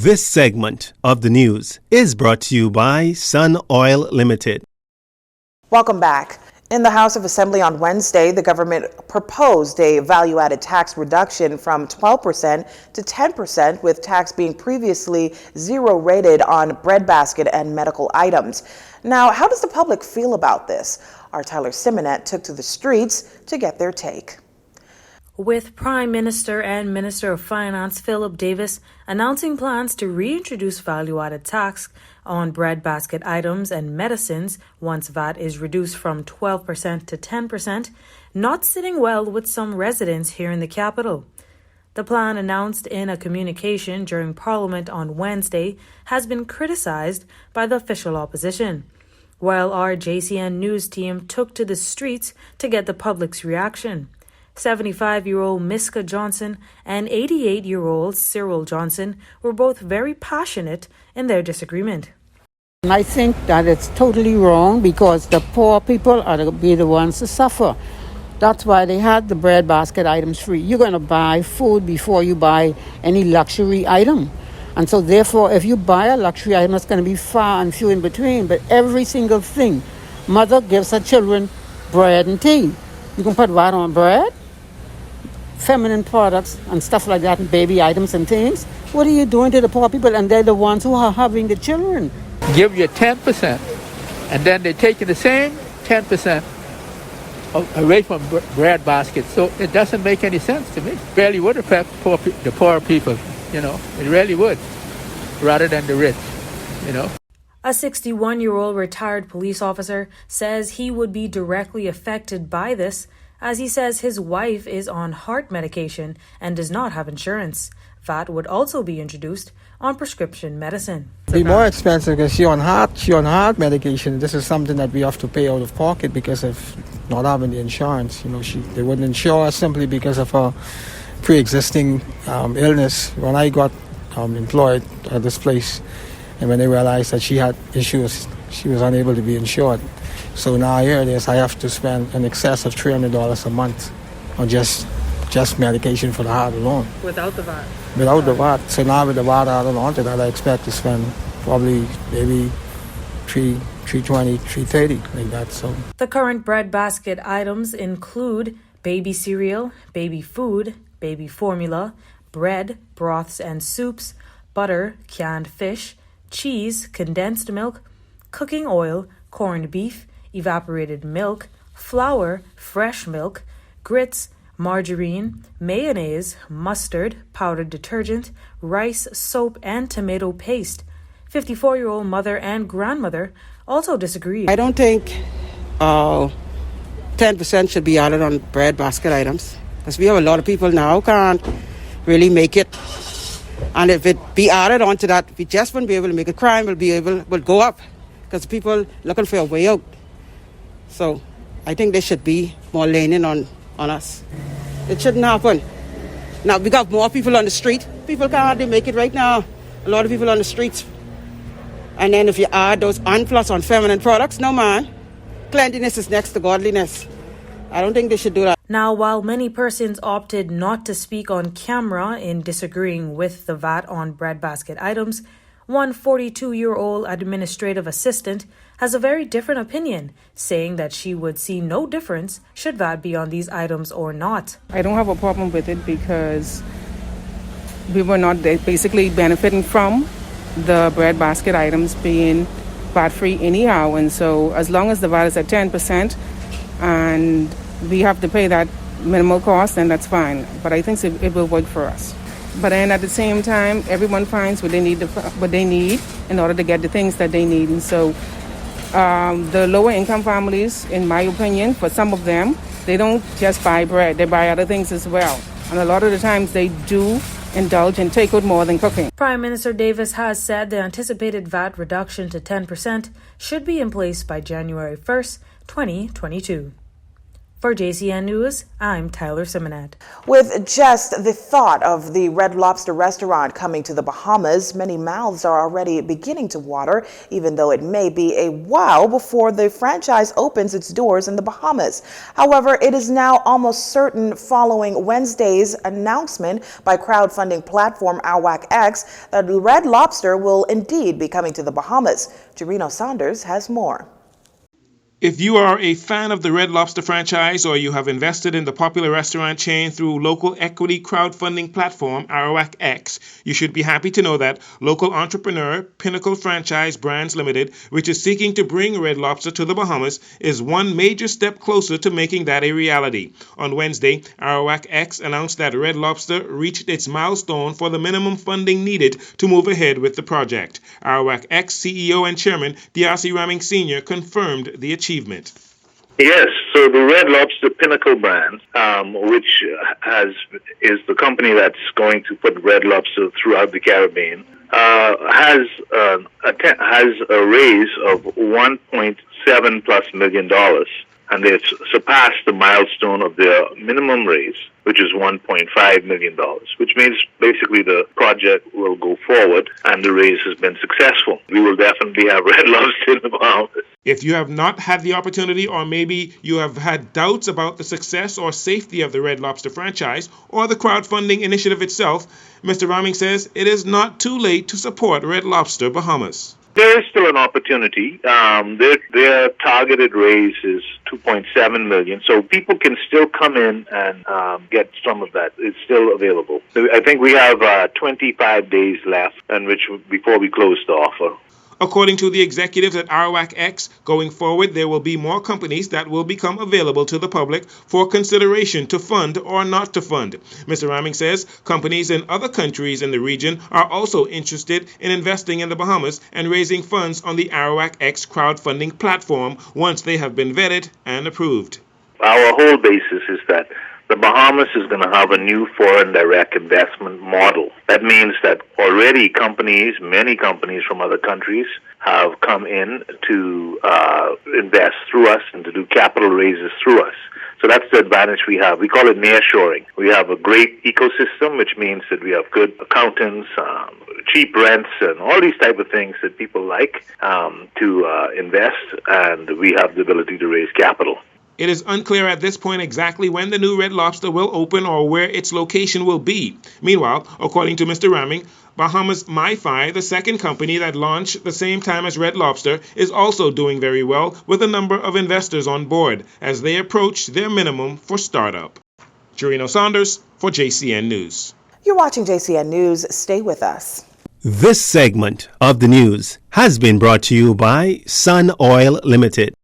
This segment of the news is brought to you by Sun Oil Limited. Welcome back. In the House of Assembly on Wednesday, the government proposed a value-added tax reduction from 12% to 10%, with tax being previously zero rated on breadbasket and medical items. Now, how does the public feel about this? Our Tyler Simonet took to the streets to get their take. With Prime Minister and Minister of Finance Philip Davis announcing plans to reintroduce value-added tax on breadbasket items and medicines once VAT is reduced from 12% to 10%, not sitting well with some residents here in the capital. The plan, announced in a communication during Parliament on Wednesday, has been criticized by the official opposition, while our Jcn News team took to the streets to get the public's reaction. 75-year-old Miska Johnson and 88-year-old Cyril Johnson were both very passionate in their disagreement. I think that it's totally wrong because the poor people are to be the ones to suffer. That's why they had the breadbasket items free. You're going to buy food before you buy any luxury item. And so therefore, if you buy a luxury item, it's going to be far and few in between. But every single thing, mother gives her children bread and tea. You can put VAT on bread, feminine products and stuff like that, and baby items and things. What are you doing to the poor people? And they're the ones who are having the children. Give you 10%, and then they're taking the same 10% away from bread baskets. So it doesn't make any sense to me. It really would affect the poor people, you know. It really would, rather than the rich, you know. A 61-year-old retired police officer says he would be directly affected by this, as he says his wife is on heart medication and does not have insurance. VAT would also be introduced on prescription medicine. It'll be more expensive because she on heart medication. This is something that we have to pay out of pocket because of not having the insurance. You know, they wouldn't insure us simply because of her pre-existing illness. When I got employed at this place, and when they realized that she had issues, she was unable to be insured. So now here it is, I have to spend in excess of $300 a month on just medication for the heart alone. Without the VAT? Without the VAT. So now with the VAT added on to that, I expect to spend probably maybe $320, $330, like that. So the current breadbasket items include baby cereal, baby food, baby formula, bread, broths and soups, butter, canned fish, cheese, condensed milk, cooking oil, corned beef, evaporated milk, flour, fresh milk, grits, margarine, mayonnaise, mustard, powdered detergent, rice, soap, and tomato paste. 54-year-old mother and grandmother also disagreed. I don't think 10% should be added on bread basket items, because we have a lot of people now can't really make it. And if it be added onto that, we just wouldn't be able to make it. Crime will go up because people looking for a way out. So I think there should be more leaning on us. It shouldn't happen. Now we got more people on the street. People can't hardly make it right now. A lot of people on the streets. And then if you add those unplus on feminine products, no man. Cleanliness is next to godliness. I don't think they should do that. Now, while many persons opted not to speak on camera in disagreeing with the VAT on breadbasket items, one 42-year-old administrative assistant has a very different opinion, saying that she would see no difference should VAT be on these items or not. I don't have a problem with it because we were not basically benefiting from the breadbasket items being VAT-free anyhow. And so as long as the VAT is at 10% and we have to pay that minimal cost, then that's fine. But I think it will work for us. But then at the same time, everyone finds what they need in order to get the things that they need. And so the lower income families, in my opinion, for some of them, they don't just buy bread, they buy other things as well. And a lot of the times they do indulge and take out more than cooking. Prime Minister Davis has said the anticipated VAT reduction to 10% should be in place by January 1st, 2022. For JCN News, I'm Tyler Simonet. With just the thought of the Red Lobster restaurant coming to the Bahamas, many mouths are already beginning to water, even though it may be a while before the franchise opens its doors in the Bahamas. However, it is now almost certain following Wednesday's announcement by crowdfunding platform Arawak X that Red Lobster will indeed be coming to the Bahamas. Jcn Saunders has more. If you are a fan of the Red Lobster franchise or you have invested in the popular restaurant chain through local equity crowdfunding platform Arawak X, you should be happy to know that local entrepreneur Pinnacle Franchise Brands Limited, which is seeking to bring Red Lobster to the Bahamas, is one major step closer to making that a reality. On Wednesday, Arawak X announced that Red Lobster reached its milestone for the minimum funding needed to move ahead with the project. Arawak X CEO and Chairman D.R.C. Ramming Sr. confirmed the achievement. Yes, so the Red Lobster Pinnacle brand, which is the company that's going to put Red Lobster throughout the Caribbean, has a raise of $1.7+ million, and they've surpassed the milestone of their minimum raise, which is $1.5 million, which means basically the project will go forward and the raise has been successful. We will definitely have Red Lobster in the Bahamas. If you have not had the opportunity, or maybe you have had doubts about the success or safety of the Red Lobster franchise or the crowdfunding initiative itself, Mr. Ramming says it is not too late to support Red Lobster Bahamas. There is still an opportunity. Their targeted raise is $2.7 million, so people can still come in and get some of that. It's still available. I think we have 25 days left, before we close the offer. According to the executives at Arawak X, going forward there will be more companies that will become available to the public for consideration to fund or not to fund. Mr. Ramming says companies in other countries in the region are also interested in investing in the Bahamas and raising funds on the Arawak X crowdfunding platform once they have been vetted and approved. Our whole basis is that the Bahamas is going to have a new foreign direct investment model. That means that already many companies from other countries have come in to invest through us and to do capital raises through us. So that's the advantage we have. We call it nearshoring. We have a great ecosystem, which means that we have good accountants, cheap rents, and all these type of things that people like to invest, and we have the ability to raise capital. It is unclear at this point exactly when the new Red Lobster will open or where its location will be. Meanwhile, according to Mr. Ramming, Bahamas MiFi, the second company that launched the same time as Red Lobster, is also doing very well with a number of investors on board as they approach their minimum for startup. Jcn Saunders for JCN News. You're watching JCN News. Stay with us. This segment of the news has been brought to you by Sun Oil Limited.